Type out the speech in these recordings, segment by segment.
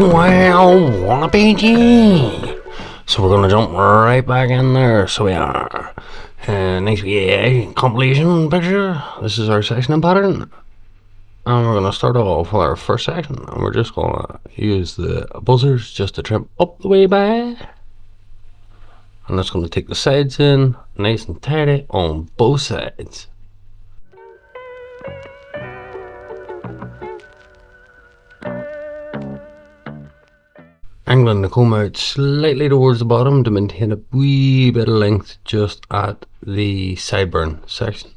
Well, what a PG! So we're gonna jump right back in there. So we are. Nice completion picture. This is our section and pattern. And we're gonna start off with our first section. And we're just gonna use the buzzers just to trim up the way back. And that's gonna take the sides in nice and tidy on both sides. Angling the comb out slightly towards the bottom to maintain a wee bit of length just at the sideburn section.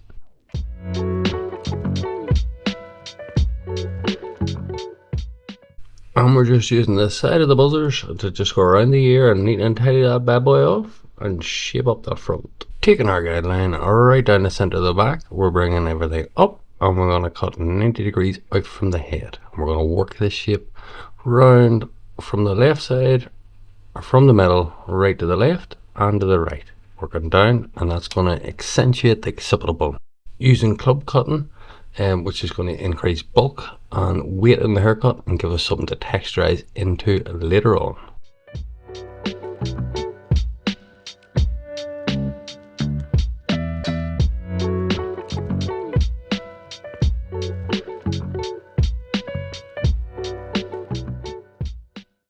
And we're just using the side of the buzzers to just go around the ear and neat and tidy that bad boy off and shape up that front. Taking our guideline right down the center of the back, we're bringing everything up and we're going to cut 90 degrees out from the head. And we're going to work this shape round from the left side, or from the middle, right to the left and to the right. Working down, and that's going to accentuate the occipital bone. Using club cutting, which is going to increase bulk and weight in the haircut and give us something to texturize into later on.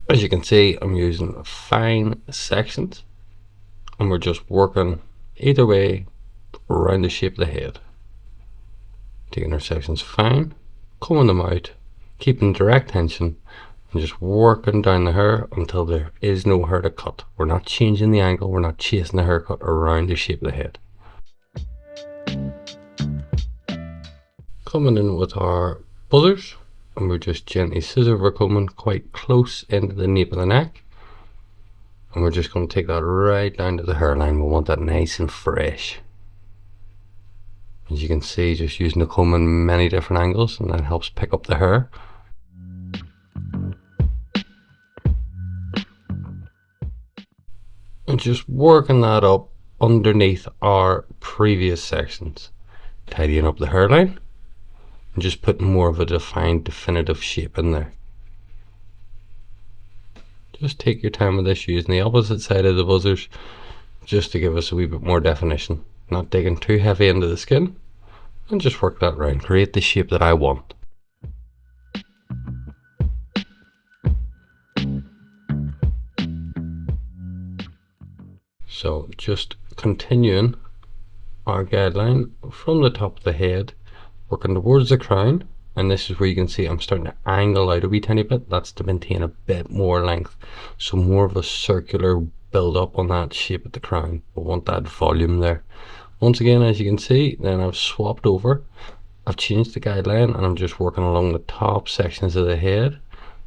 As you can see, I'm using fine sections and we're just working either way around the shape of the head. Taking our sections fine, combing them out, keeping direct tension and just working down the hair until there is no hair to cut. We're not changing the angle, we're not chasing the haircut around the shape of the head. Coming in with our buzzers. And we're just gently scissor over combing quite close into the nape of the neck. And we're just going to take that right down to the hairline. We want that nice and fresh. As you can see, just using the comb in many different angles, and that helps pick up the hair. And just working that up underneath our previous sections. Tidying up the hairline. And just putting more of a defined, definitive shape in there. Just take your time with this, using the opposite side of the buzzers just to give us a wee bit more definition. Not digging too heavy into the skin, and just work that round. Create the shape that I want. So just continuing our guideline from the top of the head, working towards the crown, and this is where you can see I'm starting to angle out a wee tiny bit. That's to maintain a bit more length, so more of a circular build up on that shape at the crown. We want that volume there. Once again, as you can see, then I've swapped over, I've changed the guideline, and I'm just working along the top sections of the head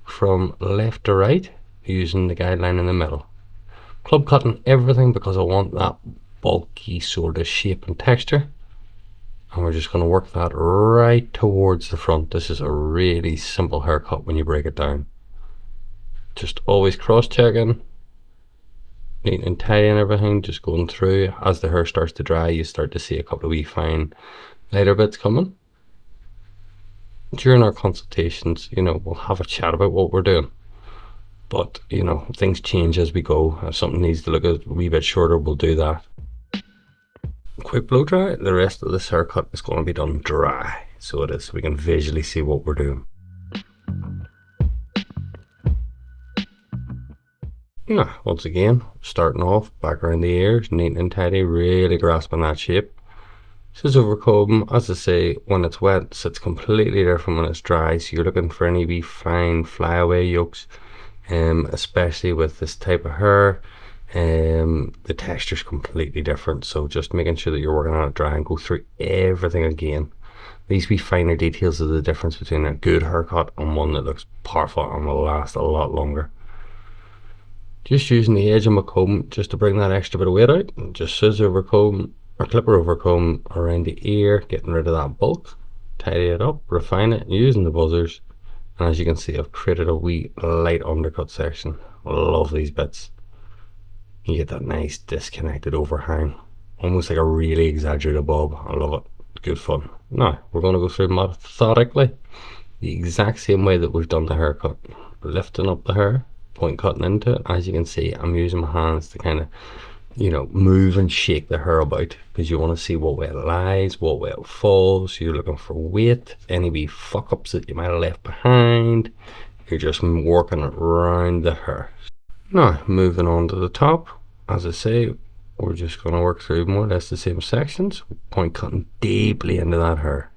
from left to right using the guideline in the middle. Club cutting everything because I want that bulky sort of shape and texture. And we're just going to work that right towards the front. This is a really simple haircut when you break it down. Just always cross-checking, neat and tidy and everything, just going through. As the hair starts to dry, you start to see a couple of wee fine lighter bits coming. During our consultations, we'll have a chat about what we're doing. But, things change as we go. If something needs to look a wee bit shorter, we'll do that. Quick blow dry. The rest of this haircut is going to be done dry, so it is, so we can visually see what we're doing. Now, once again, starting off back around the ears, neat and tidy, really grasping that shape. Scissor over comb, as I say, when it's wet, sits completely different when it's dry, so you're looking for any wee fine flyaway yolks, especially with this type of hair. The texture is completely different, so just making sure that you're working on it dry and go through everything again. These wee finer details are the difference between a good haircut and one that looks powerful and will last a lot longer. Just using the edge of my comb just to bring that extra bit of weight out, and just scissor over comb or clipper over comb around the ear, getting rid of that bulk, tidy it up, refine it using the buzzers. And as you can see, I've created a wee light undercut section. I love these bits. You get that nice disconnected overhang, almost like a really exaggerated bob. I love it. Good fun. Now we're going to go through methodically the exact same way that we've done the haircut. lifting up the hair, point cutting into it. As you can see, I'm using my hands to kind of, you know, move and shake the hair about, because you want to see what way it lies, what way it falls. You're looking for weight, any wee fuck ups that you might have left behind. You're just working around the hair. Now, moving on to the top, as I say, we're just going to work through more or less the same sections, point cutting deeply into that hair,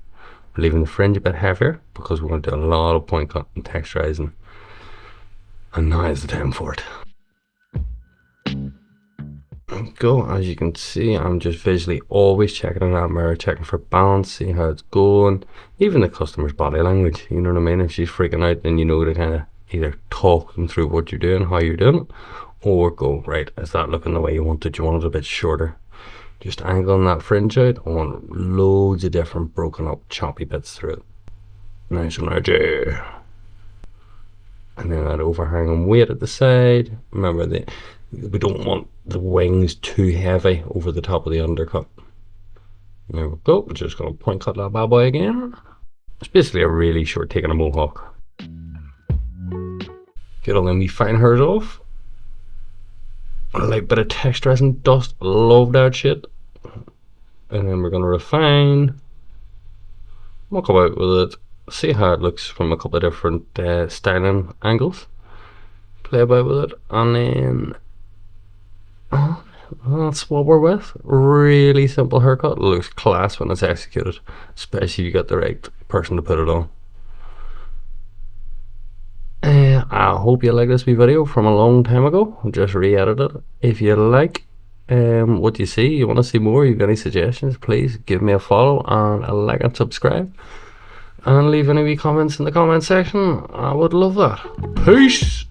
leaving the fringe a bit heavier because we're going to do a lot of point cutting, texturizing, and now is the time for it. Go. As you can see, I'm just visually always checking in that mirror, checking for balance, seeing how it's going, even the customer's body language, you know what I mean? If she's freaking out, then you know to kind of either talk them through what you're doing, how you're doing it, or go, right, is that looking the way you want it? You want it a bit shorter? Just angling that fringe out. I want loads of different broken up choppy bits through it. Nice and edgy. And then that overhanging weight at the side. Remember, we don't want the wings too heavy over the top of the undercut. There we go. We're just going to point cut that bad boy again. It's basically a really short taking a mohawk. Get all them wee fine hairs off. A light bit of texturizing dust. Love that shit. And then we're going to refine. Muck about with it. See how it looks from a couple of different styling angles. Play about with it. And then that's what we're with. Really simple haircut. It looks class when it's executed, especially if you got the right person to put it on. I hope you like this wee video from a long time ago. Just re-edited it. If you like what you see, you want to see more, you have any suggestions, please give me a follow and a like and subscribe, and leave any wee comments in the comment section. I would love that. Peace.